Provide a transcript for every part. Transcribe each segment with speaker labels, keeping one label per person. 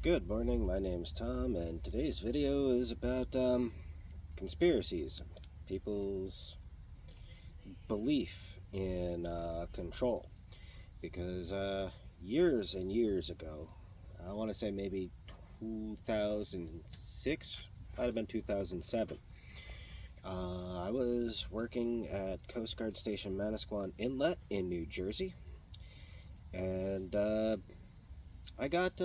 Speaker 1: Good morning, my name's Tom, and today's video is about conspiracies, people's belief in control. Because years and years ago, I want to say maybe 2006, might have been 2007, I was working at Coast Guard Station Manasquan Inlet in New Jersey, and I got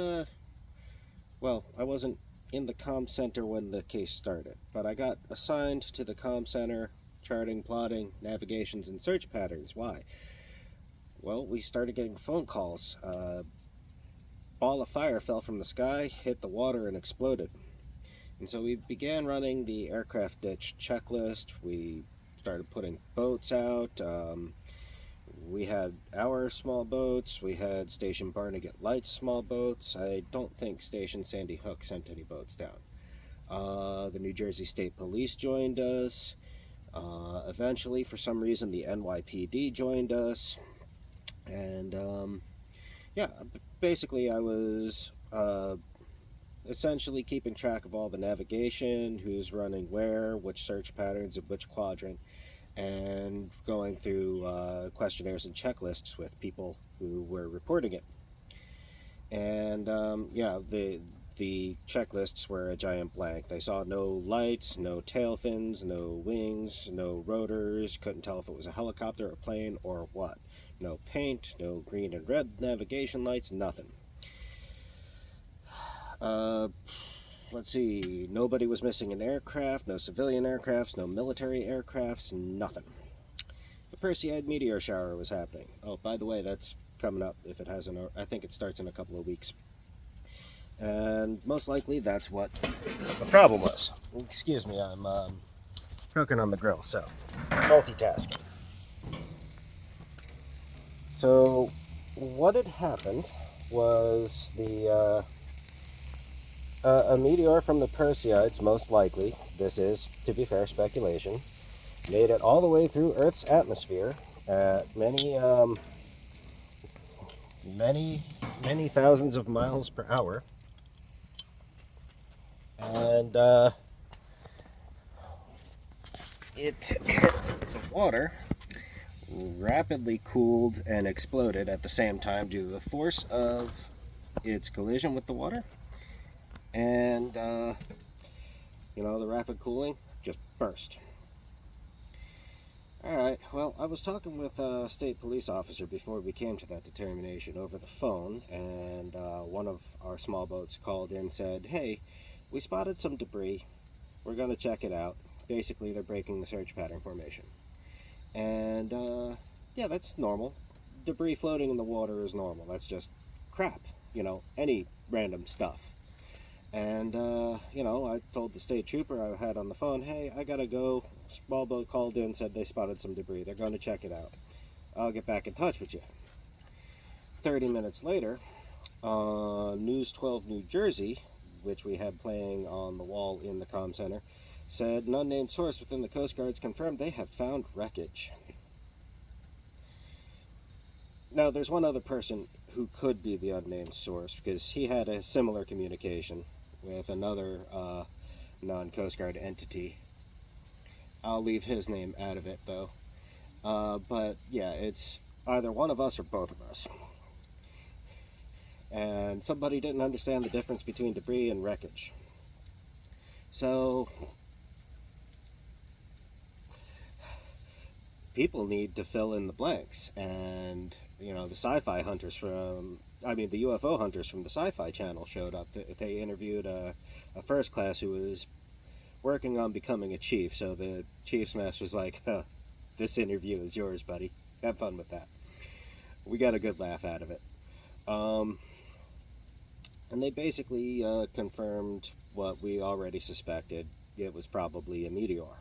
Speaker 1: well, I wasn't in the comm center when the case started, but I got assigned to the comm center, charting, plotting, navigations, and search patterns. Why? Well, we started getting phone calls. Ball of fire fell from the sky, hit the water, and exploded. And so we began running the aircraft ditch checklist. We started putting boats out. We had our small boats. We had Station Barnegat Light's small boats. I don't think Station Sandy Hook sent any boats down. The New Jersey State Police joined us. Eventually, for some reason, the NYPD joined us. And yeah, basically, I was essentially keeping track of all the navigation, who's running where, which search patterns, in which quadrant, and going through questionnaires and checklists with people who were reporting it. And yeah, the checklists were a giant blank. They saw no lights, no tail fins, no wings, no rotors, couldn't tell if it was a helicopter, a plane, or what. No paint, no green and red navigation lights, nothing. Let's see, nobody was missing an aircraft, no civilian aircrafts, no military aircrafts, nothing. The Perseid meteor shower was happening. Oh, by the way, that's coming up if it hasn't. I think it starts in a couple of weeks. And most likely that's what the problem was. Excuse me, I'm cooking on the grill, so multitasking. So what had happened was a meteor from the Perseids, most likely, this is, to be fair, speculation, made it all the way through Earth's atmosphere at many thousands of miles per hour. And it hit the water, rapidly cooled, and exploded at the same time due to the force of its collision with the water. And, the rapid cooling just burst. Alright, well, I was talking with a state police officer before we came to that determination over the phone, and one of our small boats called in and said, hey, we spotted some debris. We're going to check it out. Basically, they're breaking the search pattern formation. And, yeah, that's normal. Debris floating in the water is normal. That's just crap. Any random stuff. And, I told the state trooper I had on the phone, hey, I gotta go. Small boat called in, said they spotted some debris. They're going to check it out. I'll get back in touch with you. 30 minutes later, News 12 New Jersey, which we had playing on the wall in the comm center, said an unnamed source within the Coast Guards confirmed they have found wreckage. Now, there's one other person who could be the unnamed source, because he had a similar communication with another non-Coast Guard entity. I'll leave his name out of it, though. But, yeah, it's either one of us or both of us. And somebody didn't understand the difference between debris and wreckage. So, people need to fill in the blanks. And, the sci-fi hunters the UFO hunters from the Sci-Fi Channel showed up. They interviewed a first class who was working on becoming a chief. So the chief's mess was like, this interview is yours, buddy. Have fun with that. We got a good laugh out of it. And they basically confirmed what we already suspected. It was probably a meteor.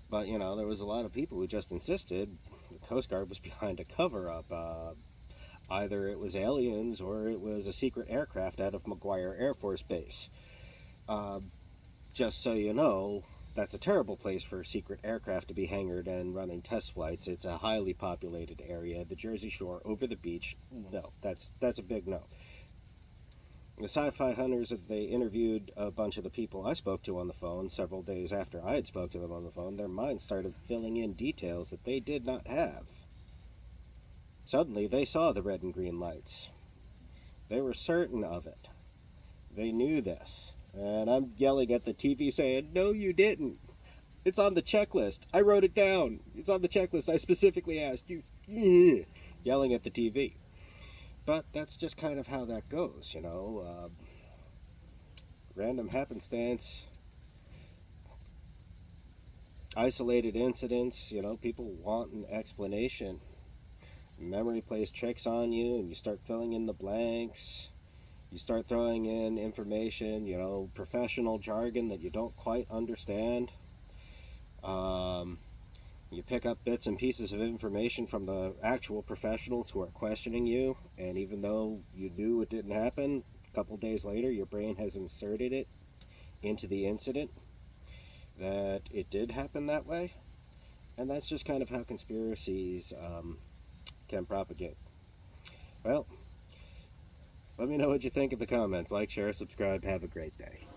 Speaker 1: But, there was a lot of people who just insisted the Coast Guard was behind a cover-up. Either it was aliens or it was a secret aircraft out of McGuire Air Force Base. Just so you know, that's a terrible place for secret aircraft to be hangared and running test flights. It's a highly populated area. The Jersey Shore, over the beach, no, that's a big no. The sci-fi hunters, they interviewed a bunch of the people I spoke to on the phone several days after I had spoke to them on the phone. Their minds started filling in details that they did not have. Suddenly, they saw the red and green lights. They were certain of it. They knew this. And I'm yelling at the TV saying, "No, you didn't. It's on the checklist. I wrote it down. It's on the checklist. I specifically asked you." Yelling at the TV. But that's just kind of how that goes, you know. Random happenstance, isolated incidents, you know, people want an explanation. Memory plays tricks on you, and you start filling in the blanks. You start throwing in information, you know, professional jargon that you don't quite understand. You pick up bits and pieces of information from the actual professionals who are questioning you, and even though you knew it didn't happen, a couple days later your brain has inserted it into the incident that it did happen that way. And that's just kind of how conspiracies can propagate. Well, let me know what you think in the comments. Like, share, subscribe. Have a great day.